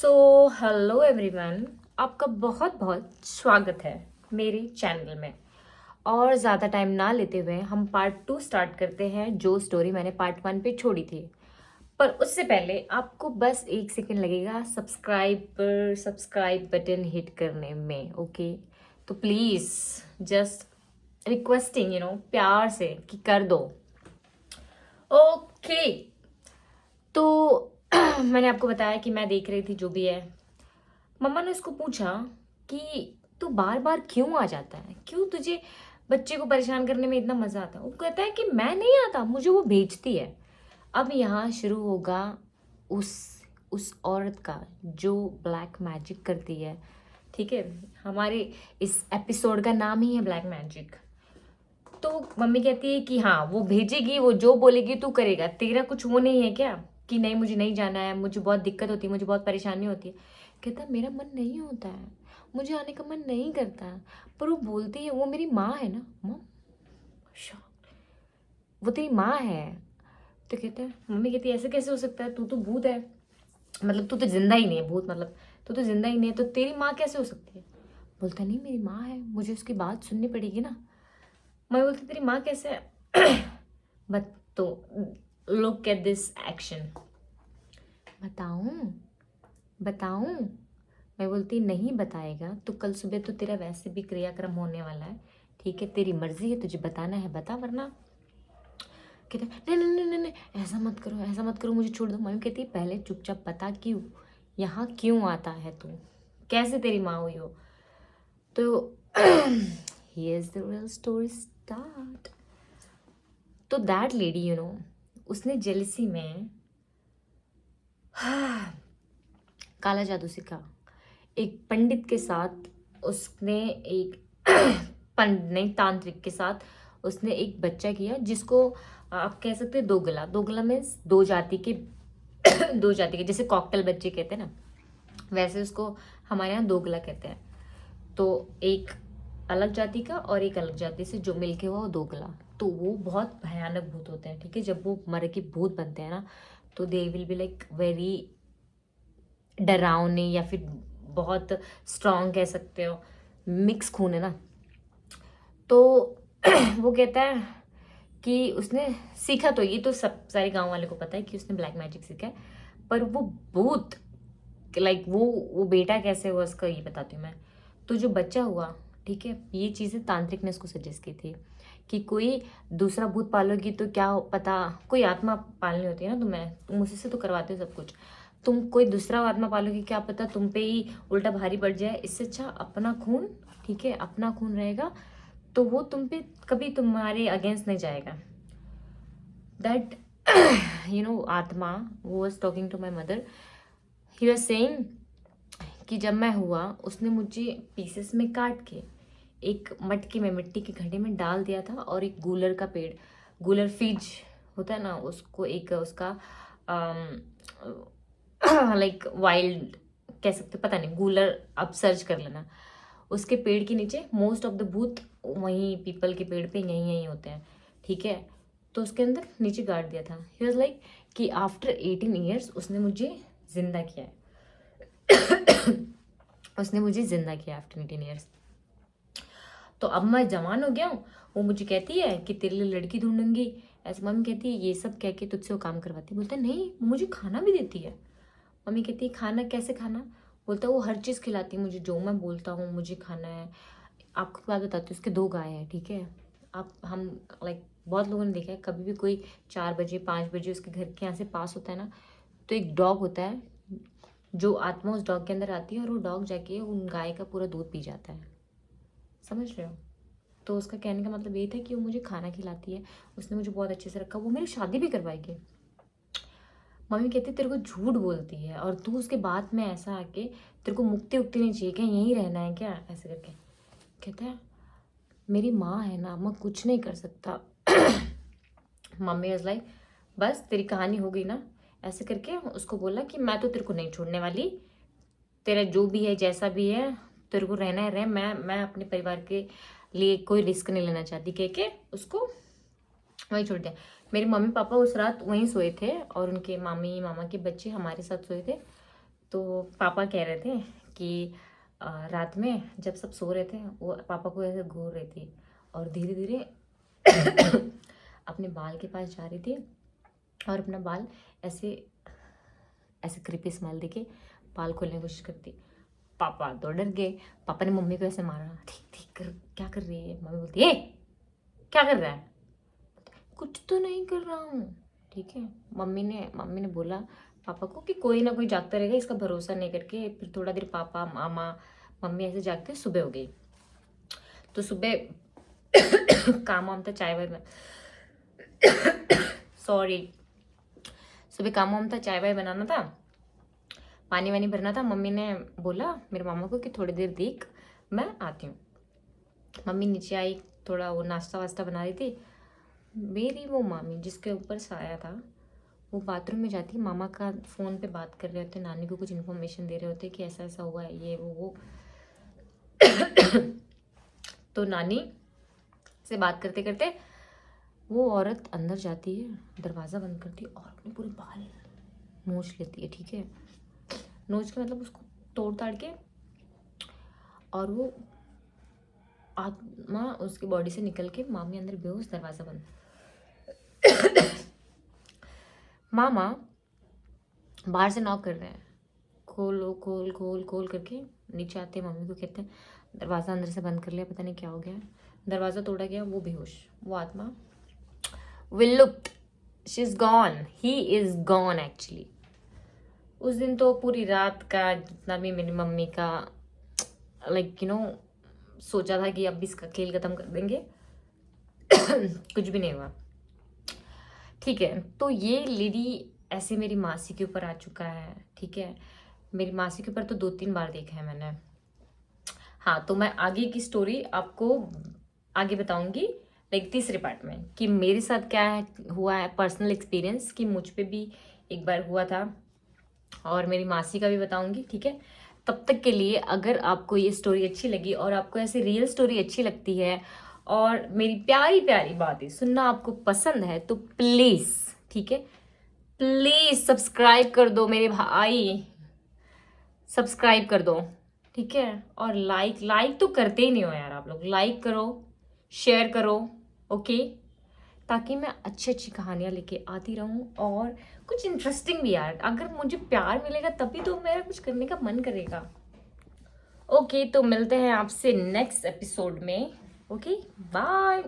So hello everyone, आपका बहुत बहुत स्वागत है मेरे चैनल में। और ज़्यादा टाइम ना लेते हुए हम पार्ट 2 स्टार्ट करते हैं, जो स्टोरी मैंने पार्ट 1 पे छोड़ी थी। पर उससे पहले आपको बस 1 सेकेंड लगेगा सब्सक्राइब बटन हिट करने में। ओके, तो प्लीज़ जस्ट रिक्वेस्टिंग प्यार से कि कर दो। ओके, तो मैंने आपको बताया कि मैं देख रही थी जो भी है। मम्मा ने उसको पूछा कि तू बार बार क्यों आ जाता है, क्यों तुझे बच्चे को परेशान करने में इतना मजा आता है। वो कहता है कि मैं नहीं आता, मुझे वो भेजती है। अब यहाँ शुरू होगा उस उस औरत का जो ब्लैक मैजिक करती है। ठीक है, हमारे इस एपिसोड का नाम ही है ब्लैक मैजिक। तो मम्मी कहती है कि हाँ वो भेजेगी, वो जो बोलेगी तू करेगा, तेरा कुछ वो नहीं है क्या कि नहीं मुझे नहीं जाना है, मुझे बहुत दिक्कत होती है, मुझे बहुत परेशानी होती है। कहता है मेरा मन नहीं होता है, मुझे आने का मन नहीं करता है। पर वो बोलती है वो मेरी माँ है ना। माँ, वो तेरी माँ है। तो कहता है, मम्मी कहती है ऐसे कैसे हो सकता है, तू तो भूत है, मतलब तू तो जिंदा ही नहीं है। भूत मतलब तू तो जिंदा ही नहीं है, तो तेरी माँ कैसे हो सकती है। बोलता नहीं मेरी माँ है, मुझे उसकी बात सुननी पड़ेगी ना। मैं बोलती तेरी माँ कैसे है। बट तो लुक एट दिस एक्शन। बताऊं बताऊं। मैं बोलती नहीं बताएगा तो कल सुबह तो तेरा वैसे भी क्रियाक्रम होने वाला है। ठीक है, तेरी मर्जी है, तुझे बताना है बता, वरना कहते नहीं नहीं नहीं नहीं नहीं, ऐसा मत करो, ऐसा मत करो, मुझे छोड़ दो। मम्मी कहती पहले चुपचाप बता क्यों यहाँ क्यों आता है तू, कैसे तेरी माँ हुई हो। तो here's the real story start. तो दैट लेडी उसने जेलसी में काला जादू सीखा। एक पंडित के साथ उसने एक पंडित नहीं, तांत्रिक के साथ उसने एक बच्चा किया, जिसको आप कह सकते हैं दोगला। दोगला मीन्स दो जाति के दो जाति के, जैसे कॉकटेल बच्चे कहते हैं ना, वैसे उसको हमारे यहाँ दोगला कहते हैं। तो एक अलग जाति का और एक अलग जाति से जो मिलके हुआ वो दोगला। तो वो बहुत भयानक भूत होते हैं। ठीक है, जब वो मर के भूत बनते हैं ना, तो they will be like very डरावने, या फिर बहुत स्ट्रांग कह सकते हो, मिक्स खून है ना। तो वो कहता है कि उसने सीखा, तो ये तो सब सारे गांव वाले को पता है कि उसने ब्लैक मैजिक सीखा है। पर वो भूत लाइक वो बेटा कैसे हुआ उसका ये बताती हूँ मैं। तो जो बच्चा हुआ, ठीक है, ये चीज़ें तांत्रिक ने उसको सजेस्ट की थी कि कोई दूसरा भूत पालोगी तो क्या पता, कोई आत्मा पालनी होती है ना तुम्हें, तुम उसी से तो करवाते हो सब कुछ। तुम कोई दूसरा आत्मा पालोगी, क्या पता तुम पे ही उल्टा भारी पड़ जाए। इससे अच्छा अपना खून, ठीक है, अपना खून रहेगा तो वो तुम पे कभी तुम्हारे अगेंस्ट नहीं जाएगा। दैट आत्मा वो was talking to my mother. He was saying कि जब मैं हुआ उसने मुझे पीसेस में काट के एक मटके में, मिट्टी के घड़े में डाल दिया था, और एक गूलर का पेड़, गूलर फिज होता है ना, उसको एक उसका लाइक वाइल्ड कह सकते, पता नहीं, गूलर आप सर्च कर लेना। उसके पेड़ के नीचे मोस्ट ऑफ द भूत वहीं पीपल के पेड़ पे यहीं यहीं होते हैं। ठीक है, तो उसके अंदर नीचे गाड़ दिया था। ही वॉज लाइक कि आफ्टर 18 ईयर्स उसने मुझे जिंदा किया है। उसने मुझे जिंदा किया आफ्टर 18 ईयर्स। तो अब मैं जवान हो गया हूँ। वो मुझे कहती है कि तेरे लिए लड़की ढूंढूंगी, ऐसे मम्मी कहती है, ये सब कह के तुझसे वो काम करवाती। बोलता है नहीं, वो मुझे खाना भी देती है। मम्मी कहती है खाना कैसे खाना। बोलता है वो हर चीज़ खिलाती है मुझे, जो मैं बोलता हूँ मुझे खाना है। आपको बात बताती हूँ, उसके 2 गाय हैं। ठीक है, आप हम लाइक बहुत लोगों ने देखा है, कभी भी कोई 4 बजे 5 बजे उसके घर के यहाँ से पास होता है ना, तो एक डॉग होता है, जो आत्मा उस डॉग के अंदर आती है और वो डॉग जाके उन गाय का पूरा दूध पी जाता है। समझ रहे हो। तो उसका कहने का मतलब ये था कि वो मुझे खाना खिलाती है, उसने मुझे बहुत अच्छे से रखा, वो मेरी शादी भी करवाएगी। मम्मी कहती तेरे को झूठ बोलती है, और तू उसके बाद में ऐसा आके तेरे को मुक्ति उक्ति नहीं चाहिए क्या, यहीं रहना है क्या, ऐसे करके कहता है। मेरी माँ है ना, मैं कुछ नहीं कर सकता। मम्मी वाज लाइक बस तेरी कहानी हो गई ना, ऐसे करके उसको बोला कि मैं तो तेरे को नहीं छोड़ने वाली, तेरा जो भी है जैसा भी है तेरे को रहना है रह, मैं अपने परिवार के लिए कोई रिस्क नहीं लेना चाहती, कह के उसको वहीं छोड़ दिया। मेरे मम्मी पापा उस रात वहीं सोए थे, और उनके मामी मामा के बच्चे हमारे साथ सोए थे। तो पापा कह रहे थे कि रात में जब सब सो रहे थे वो पापा को ऐसे घूर रही थी और धीरे धीरे अपने बाल के पास जा रही थी और अपना बाल ऐसे ऐसे क्रीपी स्माइल देके बाल खोलने की कोशिश करती। पापा तो डर गए। पापा ने मम्मी को ऐसे मारा, ठीक ठीक कर, क्या कर रही है? मम्मी बोलती है क्या कर रहा है? कुछ तो नहीं कर रहा हूँ, ठीक है। मम्मी ने बोला पापा को कि कोई ना कोई जागता रहेगा, इसका भरोसा नहीं करके। फिर थोड़ा देर पापा मामा मम्मी ऐसे जागते, सुबह हो गई। तो सुबह काम वाम था, चाय वाय सॉरी सुबह काम वाम था, चाय वाय बनाना था, पानी वानी भरना था। मम्मी ने बोला मेरे मामा को कि थोड़ी देर देख, मैं आती हूँ। मम्मी नीचे आई, थोड़ा वो नाश्ता वास्ता बना रही थी। मेरी वो मामी जिसके ऊपर साया था वो बाथरूम में जाती, मामा का फ़ोन पे बात कर रहे होते, नानी को कुछ इन्फॉर्मेशन दे रहे होते कि ऐसा ऐसा हुआ है, ये वो तो नानी से बात करते करते वो औरत अंदर जाती है, दरवाज़ा बंद करती है और अपने पूरे बाल नोच लेती है, ठीक है। नोच के मतलब उसको तोड़ ताड़ के, और वो आत्मा उसकी बॉडी से निकल के मामी अंदर बेहोश, दरवाज़ा बंद। मामा बाहर से नॉक कर रहे हैं, खोल खोल खोल खोल करके नीचे आते हैं। मम्मी को कहते हैं दरवाज़ा अंदर से बंद कर लिया, पता नहीं क्या हो गया। दरवाज़ा तोड़ा गया, वो बेहोश, वो आत्मा विलुप्त, she is gone, he is gone actually. उस दिन तो पूरी रात का जितना भी मेरी मम्मी का लाइक सोचा था कि अब भी इसका खेल ख़त्म कर देंगे, कुछ भी नहीं हुआ, ठीक है। तो ये लेडी ऐसे मेरी मासी के ऊपर आ चुका है, ठीक है। मेरी मासी के ऊपर तो 2-3 बार देखा है मैंने। हाँ, तो मैं आगे की स्टोरी आपको आगे बताऊंगी, लाइक तीसरे पार्ट में, कि मेरे साथ क्या है हुआ है, पर्सनल एक्सपीरियंस कि मुझ पे भी एक बार हुआ था, और मेरी मासी का भी बताऊंगी, ठीक है। तब तक के लिए अगर आपको ये स्टोरी अच्छी लगी और आपको ऐसे रियल स्टोरी अच्छी लगती है और मेरी प्यारी प्यारी बातें सुनना आपको पसंद है तो प्लीज़, ठीक है, प्लीज़ सब्सक्राइब कर दो मेरे भाई, सब्सक्राइब कर दो, ठीक है। और लाइक तो करते ही नहीं हो यार आप लोग, लाइक करो, शेयर करो, ओके, ताकि मैं अच्छी अच्छी कहानियाँ लेके आती रहूँ और कुछ इंटरेस्टिंग भी यार। अगर मुझे प्यार मिलेगा तभी तो मेरा कुछ करने का मन करेगा। ओके, तो मिलते हैं आपसे नेक्स्ट एपिसोड में। Okay, bye.